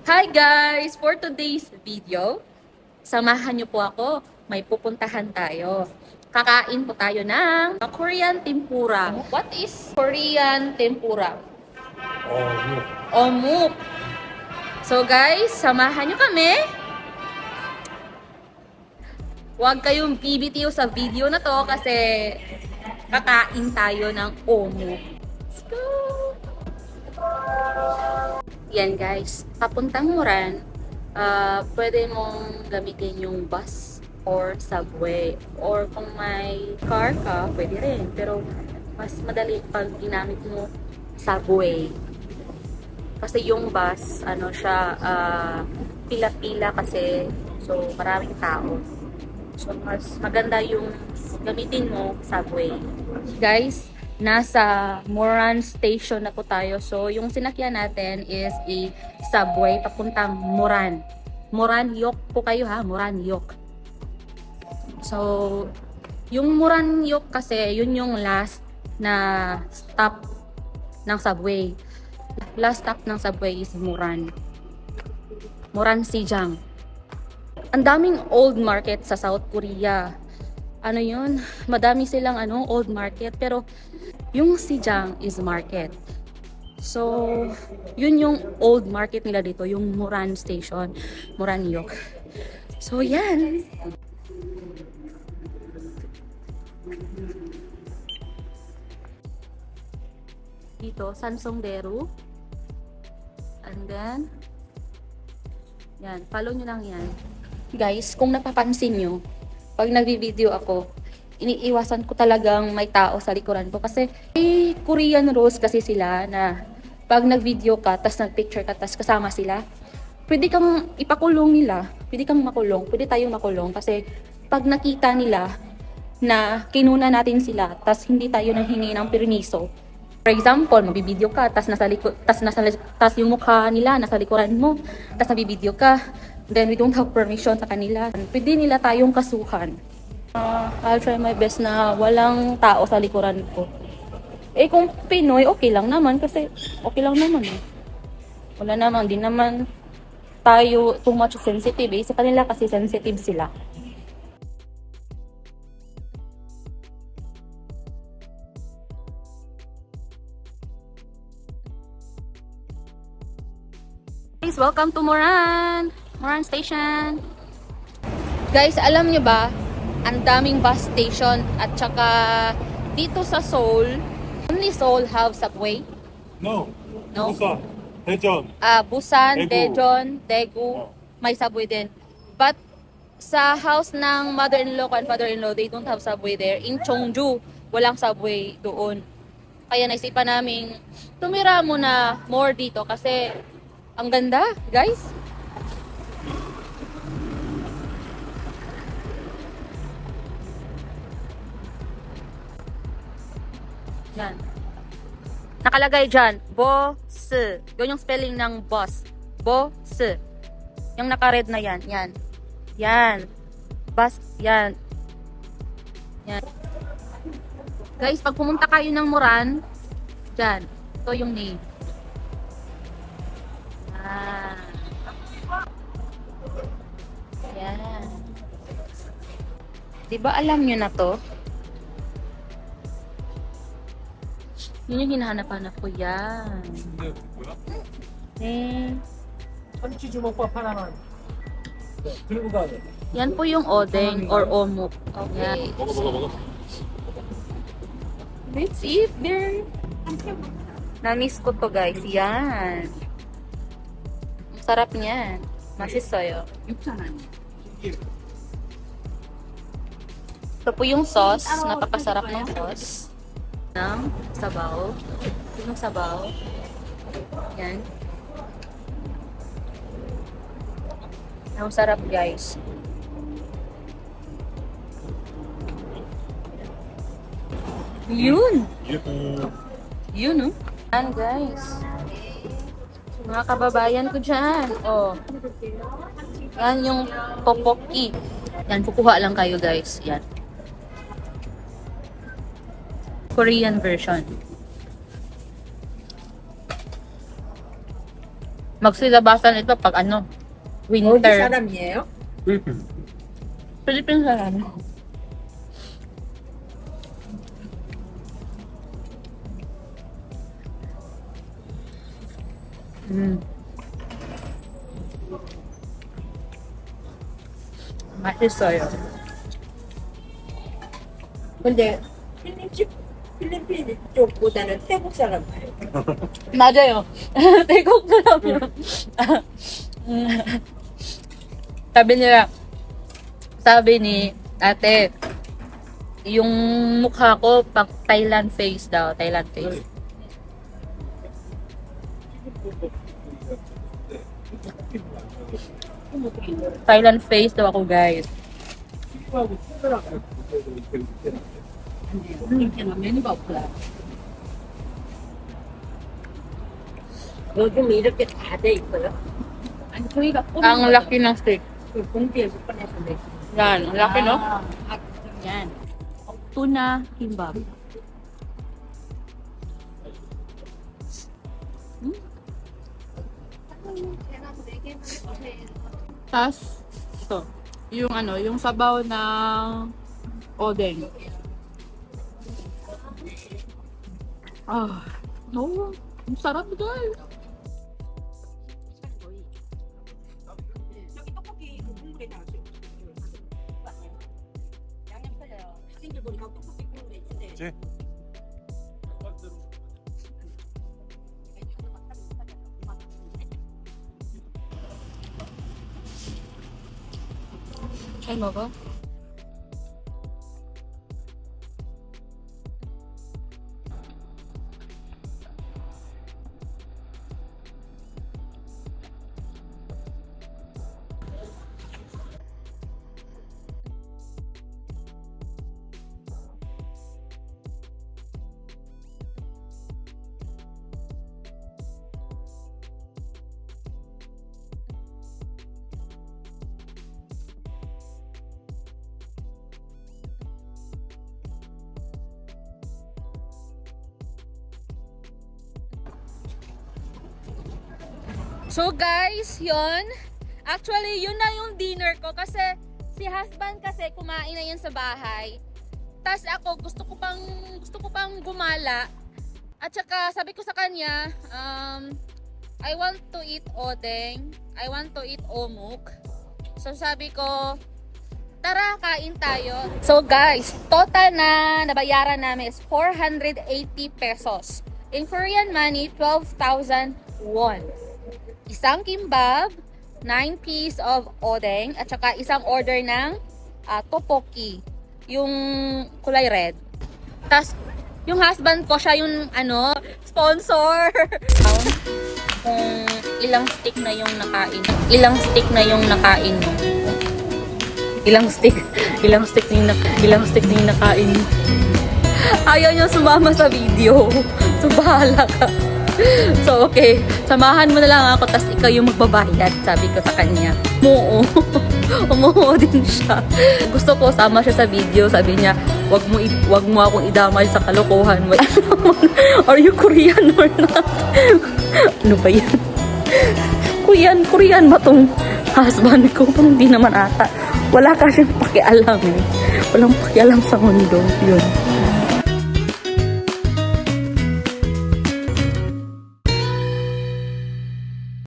Hi guys! For today's video, samahan niyo po ako. May pupuntahan tayo. Kakain po tayo ng Korean tempura. What is Korean tempura? Omuk. So guys, samahan niyo kami. Huwag kayong bibitiw sa video na to kasi kakain tayo ng omuk. Let's go! Yan guys, papuntang Moran, pwede mong gamitin yung bus or subway. Or kung may car ka, pwede rin. Pero mas madali pag ginamit mo subway. Kasi yung bus, ano siya, pila-pila kasi. So, maraming tao. So, mas maganda yung gamitin mo subway. Guys, nasa Moran Station na po tayo. So, yung sinakyan natin is a subway papuntang Moran. Moran Yok po kayo ha, Moran Yok. So, yung Moran Yok kasi, yun yung last na stop ng subway. Last stop ng subway is Moran. Moran Sijang. Ang daming old market sa South Korea. Ano yun, madami silang old market, pero yung Sijang is market. So, yun yung old market nila dito, yung Moran Station, Moran Yok. So, yan. Dito, Sansongdaeru. And then, yan, follow nyo lang yan. Guys, kung napapansin nyo, pag nagbi-video ako, iniiwasan ko talagang may tao sa likuran ko kasi Korean rules kasi sila na pag nag-video ka, tas nag-picture ka, tas kasama sila, pwede kang ipakulong nila, pwede kang makulong, pwede tayong makulong kasi pag nakita nila na kinuna natin sila, tas hindi tayo nanghingi ng permiso. For example, mabibideo ka, tas yung mukha nila nasa likuran mo, tas nabibideo ka, then we don't have permission sa kanila. Pwede nila tayong kasuhan. I'll try my best na walang tao sa likuran ko. Eh kung Pinoy, okay lang naman kasi okay lang naman eh. Wala naman, di naman tayo too much sensitive eh. Sa kanila kasi sensitive sila. Guys, welcome to Moran! Moran Station! Guys, alam nyo ba, ang daming bus station at saka dito sa Seoul, only Seoul have subway. No. No? Busan, Daejeon. Busan, Daegu. Daejeon, Daegu, Oh. may subway din. But sa house ng mother-in-law ko and father-in-law, they don't have subway there. In Cheongju, walang subway doon. Kaya naisipan namin tumira muna more dito kasi ang ganda, guys. Yan. Nakalagay dyan, boss. Yun yung spelling ng boss. Boss. Yung naka-red na yan. Yan. Yan. Bus. Yan. Yan. Guys, pag pumunta kayo ng Moran, dyan. Ito yung name. Yan. Diba alam nyo na to? Yun yung hinahanap-hanap ko. Yan. 근데 뭐야? Eh. 참치 주먹밥 하나만. 네, 들고 가야 돼. Yan po yung odeng or omuk. Okay. 먹어. Let's eat there. Na-miss ko to guys. Yan. Ang sarap niyan. Masisaya. Ito po yung sauce. Napakasarap ng sauce. Ng sabaw. Yung sabaw. Yan. Ang sarap guys. Yun! Yun, no? Yan, guys. Mga kababayan ko dyan. Oh. Yan yung tteokbokki. Yan, kukuha lang kayo, guys. Yan. Korean version. Magsilabasan ito pag ano, 어디 winter. 사람이에요? Philippine salam. 맛있어요. 근데 필리핀 쪽보다는 태국 사람 많아요. 맞아요. 태국 사람이요. Sabi ni ate, yung mukha ko pang Thailand face daw, Thailand face. Thailand face daw ako, guys. 요즘 이렇게 다 돼 있어요. 아니 저희가 Ang laki ng steak. 그 공지에서 꺼냈는데. Yan, ang laki, no? 아, Yan. Tuna kimbap. Tas, ito. Yung ano, yung sabaw ng odeng. Ah, no. Ang sarap, guys. 저기 떡볶이 국물에 나왔어요. 양념 살려요. 학생들 보니까 떡볶이 국물에 있는데. 잘 먹어? So guys, yun. Actually, yun na yung dinner ko kasi si husband kasi kumain na yan sa bahay. Tas ako gusto ko pang gumala. At saka sabi ko sa kanya, I want to eat odeng. I want to eat omuk. So sabi ko, tara, kain tayo. So guys, total na nabayaran namin is 480 pesos. In Korean money, 12,000 won. Isang kimbap, 9 piece of odeng, at saka isang order ng tteokbokki, yung kulay red. Tapos, yung husband ko, siya yung sponsor. Kung ilang stick na yung nakain. Ilang stick na yung nakain mo. Ilang stick na yung nakain mo. Ayaw niya sumama sa video. So, bahala ka. So, okay. Samahan mo na lang ako, tas ikaw yung magbabayad, sabi ko sa kanya. Oo. Umuho din siya. Gusto ko, sama siya sa video. Sabi niya, wag mo akong idamay sa kalokohan mo. Are you Korean or not? Ano ba yan? Korean ba tong husband ko? Pang di naman ata. Wala ka siyang pakialam eh. Walang pakialam sa mundo. Yun.